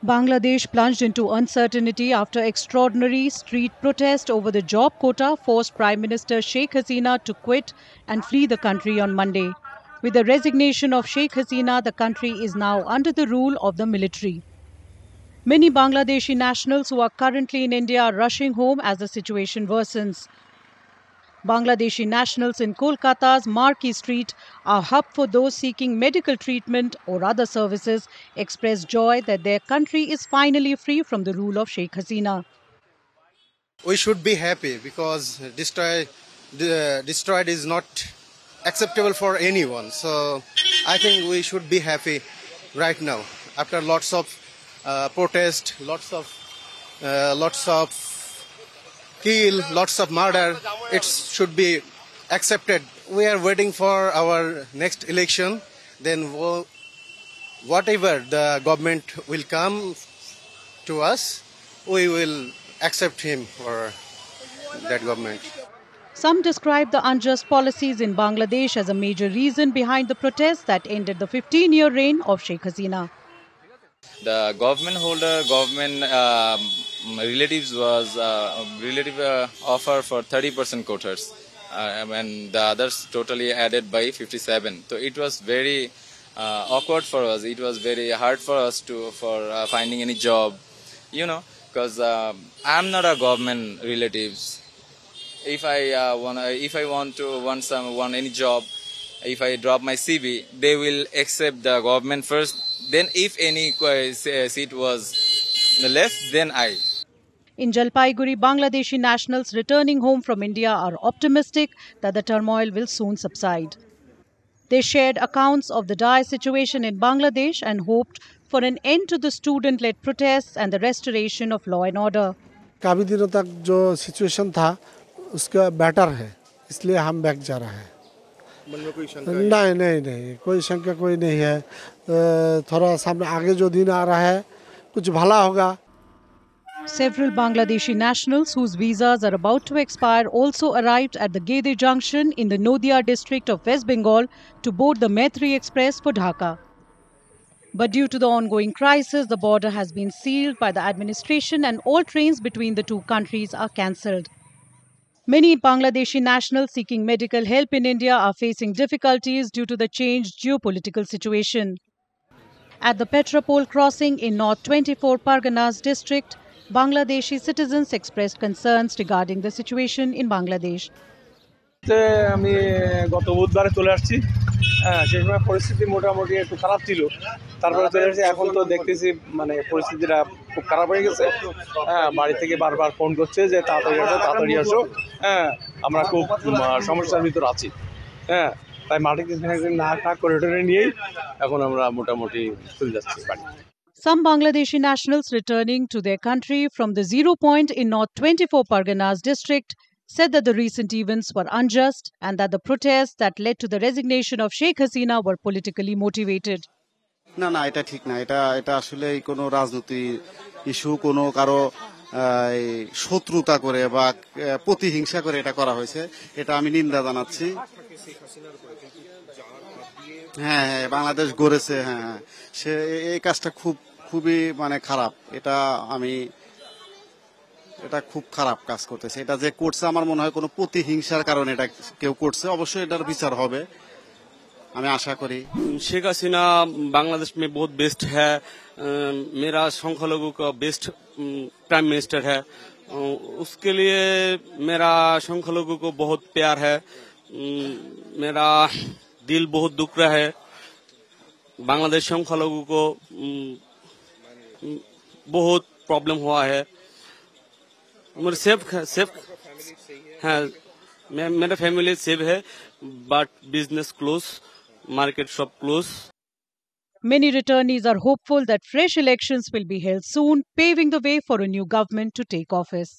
Bangladesh plunged into uncertainty after extraordinary street protest over the job quota forced Prime Minister Sheikh Hasina to quit and flee the country on Monday. With the resignation of Sheikh Hasina, the country is now under the rule of the military. Many Bangladeshi nationals who are currently in India are rushing home as the situation worsens. Bangladeshi nationals in Kolkata's Marquee Street, a hub for those seeking medical treatment or other services, express joy that their country is finally free from the rule of Sheikh Hasina. We should be happy because destroyed is not acceptable for anyone. So I think we should be happy right now after lots of protest, lots of kill, lots of murder. It should be accepted. We are waiting for our next election. Then whatever the government will come to us, we will accept him for that government. Some describe the unjust policies in Bangladesh as a major reason behind the protests that ended the 15-year reign of Sheikh Hasina. The government relatives was relative offer for 30% quotas, and the others totally added by 57. So it was very awkward for us. It was very hard for us for finding any job, because I'm not a government relatives. If I want any job, if I drop my CV, they will accept the government first. Then if any seat was left, then I. In Jalpaiguri, Bangladeshi nationals returning home from India are optimistic that the turmoil will soon subside. They shared accounts of the dire situation in Bangladesh and hoped for an end to the student-led protests and the restoration of law and order. काफी दिनों तक जो situation था उसका better है, इसलिए हम back जा रहे हैं। मन में कोई शंका है? नहीं, कोई शंका कोई नहीं है। थोड़ा सामने आगे जो दिन आ रहा है, कुछ भला होगा। Several Bangladeshi nationals whose visas are about to expire also arrived at the Gede Junction in the Nodia district of West Bengal to board the Maitri Express for Dhaka. But due to the ongoing crisis, the border has been sealed by the administration and all trains between the two countries are cancelled. Many Bangladeshi nationals seeking medical help in India are facing difficulties due to the changed geopolitical situation. At the Petropol crossing in North 24 Parganas district, Bangladeshi citizens expressed concerns regarding the situation in Bangladesh. আমি গত বুধবারে চলে আসছি, সেই সময় পরিস্থিতি মোটামুটি একটু খারাপ ছিল, তারপরে চলে আসছি। এখন তো দেখতেছি মানে পরিস্থিতিটা খুব খারাপ হয়ে গেছে। বাড়ি থেকে বারবার ফোন করছে যে তাড়াতাড়ি আসো, আমরা খুব সমস্যার ভিতর আছি। তাই মাটিতে না করে নিয়েই এখন আমরা মোটামুটি চলে যাচ্ছি বাড়ি। Some Bangladeshi nationals returning to their country from the zero point in North 24 Parganas district said that the recent events were unjust and that the protests that led to the resignation of Sheikh Hasina were politically motivated. না এটা ঠিক না, এটা আসলে কোনো রাজনৈতিক issue, কোনো কারো শত্রুতা করে বা প্রতিহিংসা করে এটা করা হয়েছে, এটা আমি নিন্দা জানাচ্ছি। হ্যাঁ, বাংলাদেশ গড়েছে, সে এই কাজটা খুবই মানে খারাপ। এটা খুব খারাপ কাজ করতেছে। এটা যে করছে আমার মনে হয় কোনো প্রতিহিংসার কারণে এটা কেউ করছে। অবশ্যই এটার বিচার হবে, আমি আশা করি। शेख हसीना बांग्लादेश में बहुत बेस्ट है। मेरा संख्यालघु का बेस्ट प्राइम मिनिस्टर है, उसके लिए मेरा संख्यालघु को बहुत प्यार है। मेरा दिल बहुत दुख रहा है। बांग्लादेश संख्यालघु को बहुत प्रॉब्लम हुआ है। मेरे सेफ है, मेरा फैमिली सेफ है, but business close, market shop close. Many returnees are hopeful that fresh elections will be held soon, paving the way for a new government to take office.